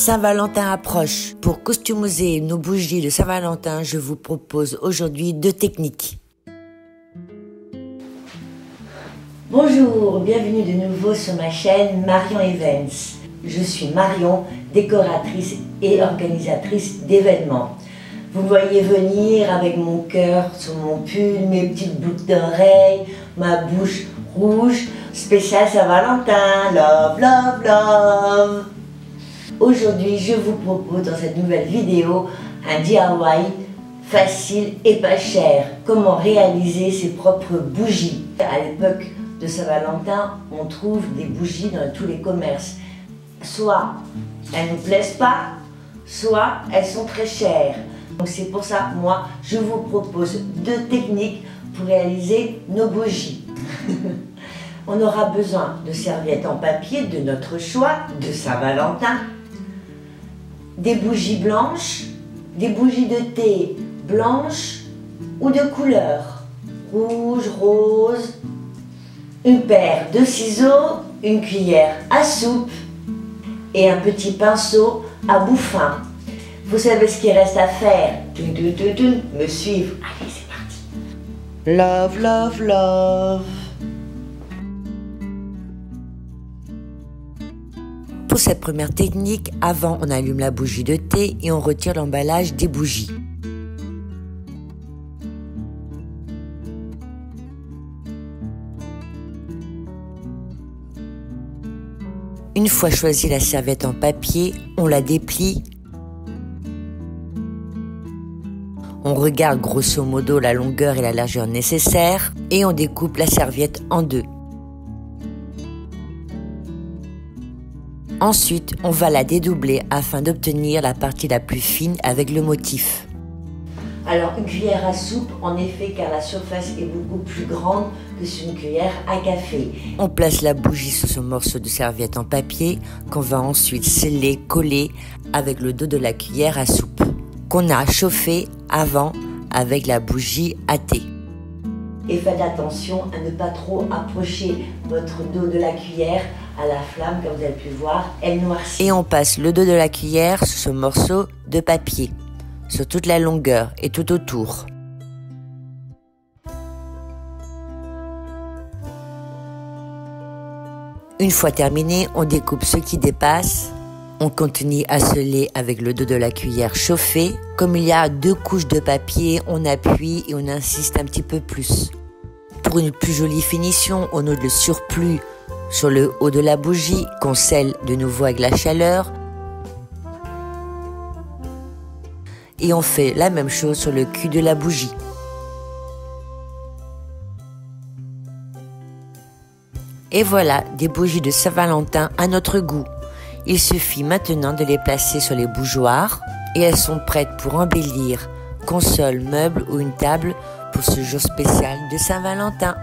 Saint-Valentin approche. Pour customiser nos bougies de Saint-Valentin, je vous propose aujourd'hui 2 techniques. Bonjour, bienvenue de nouveau sur ma chaîne Marion Events. Je suis Marion, décoratrice et organisatrice d'événements. Vous me voyez venir avec mon cœur sur mon pull, mes petites boucles d'oreilles, ma bouche rouge, spécial Saint-Valentin, love, love, love. Aujourd'hui, je vous propose dans cette nouvelle vidéo un DIY facile et pas cher. Comment réaliser ses propres bougies. À l'époque de Saint-Valentin, on trouve des bougies dans tous les commerces. Soit elles ne nous plaisent pas, soit elles sont très chères. Donc c'est pour ça, moi, je vous propose 2 techniques pour réaliser nos bougies. On aura besoin de serviettes en papier de notre choix, de Saint-Valentin, des bougies blanches, des bougies de thé blanches ou de couleur, rouge, rose, une paire de ciseaux, une cuillère à soupe et un petit pinceau à bout fin. Vous savez ce qu'il reste à faire? Me suivre. Allez, c'est parti. Love, love, love. Pour cette première technique, avant on allume la bougie de thé et on retire l'emballage des bougies. Une fois choisie la serviette en papier, on la déplie. On regarde grosso modo la longueur et la largeur nécessaires et on découpe la serviette en 2. Ensuite, on va la dédoubler afin d'obtenir la partie la plus fine avec le motif. Alors une cuillère à soupe, en effet, car la surface est beaucoup plus grande que sur une cuillère à café. On place la bougie sur ce morceau de serviette en papier qu'on va ensuite sceller, coller avec le dos de la cuillère à soupe qu'on a chauffé avant avec la bougie à thé. Et faites attention à ne pas trop approcher votre dos de la cuillère à la flamme, comme vous avez pu voir, elle noircit. Et on passe le dos de la cuillère sur ce morceau de papier, sur toute la longueur et tout autour. Une fois terminé, on découpe ce qui dépasse. On continue à sceller avec le dos de la cuillère chauffé. Comme il y a 2 couches de papier, on appuie et on insiste un petit peu plus. Pour une plus jolie finition, on ôte le surplus sur le haut de la bougie qu'on scelle de nouveau avec la chaleur. Et on fait la même chose sur le cul de la bougie. Et voilà, des bougies de Saint-Valentin à notre goût. Il suffit maintenant de les placer sur les bougeoirs et elles sont prêtes pour embellir console, meuble ou une table pour ce jour spécial de Saint-Valentin.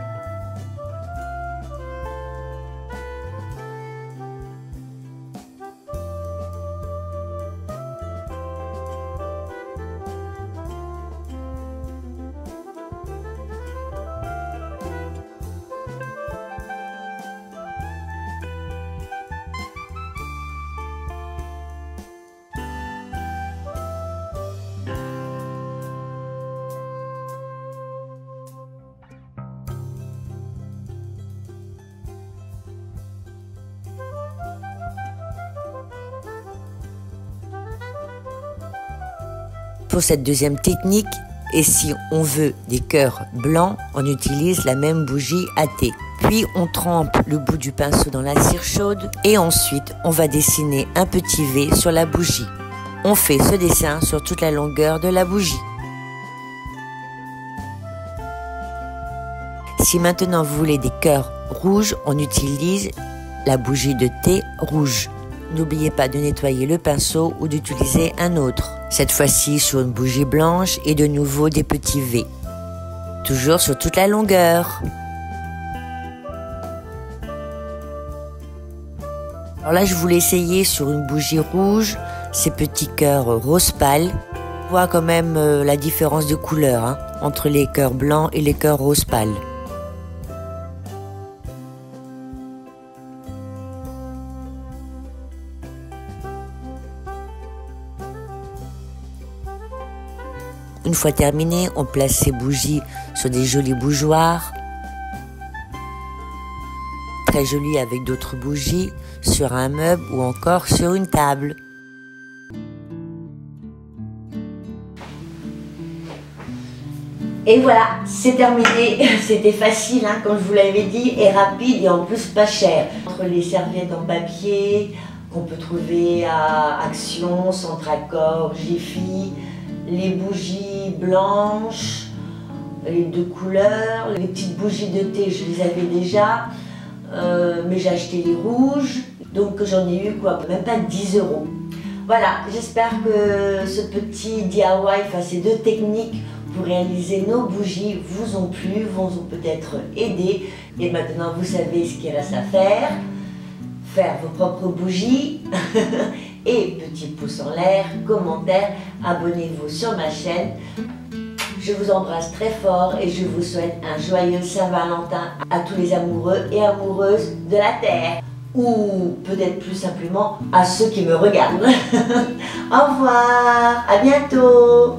Pour cette deuxième technique, et si on veut des cœurs blancs, on utilise la même bougie à thé. Puis on trempe le bout du pinceau dans la cire chaude et ensuite on va dessiner un petit V sur la bougie. On fait ce dessin sur toute la longueur de la bougie. Si maintenant vous voulez des cœurs rouges, on utilise la bougie de thé rouge. N'oubliez pas de nettoyer le pinceau ou d'utiliser un autre. Cette fois-ci sur une bougie blanche et de nouveau des petits V. Toujours sur toute la longueur. Alors là, je voulais essayer sur une bougie rouge ces petits cœurs rose pâle. On voit quand même la différence de couleur entre les cœurs blancs et les cœurs rose pâle. Une fois terminé, on place ces bougies sur des jolis bougeoirs. Très jolies avec d'autres bougies, sur un meuble ou encore sur une table. Et voilà, c'est terminé. C'était facile, hein, comme je vous l'avais dit, et rapide et en plus pas cher. Entre les serviettes en papier qu'on peut trouver à Action, Centracor, Jiffy, les bougies blanches, les deux couleurs, les petites bougies de thé, je les avais déjà, mais j'ai acheté les rouges, donc j'en ai eu quoi, même pas 10 €. Voilà, j'espère que ce petit DIY, enfin ces deux techniques pour réaliser nos bougies vous ont plu, vous ont peut-être aidé. Et maintenant vous savez ce qu'il reste à faire. Faire vos propres bougies. Et petit pouce en l'air, commentaire, abonnez-vous sur ma chaîne. Je vous embrasse très fort et je vous souhaite un joyeux Saint-Valentin à tous les amoureux et amoureuses de la Terre. Ou peut-être plus simplement à ceux qui me regardent. Au revoir, à bientôt.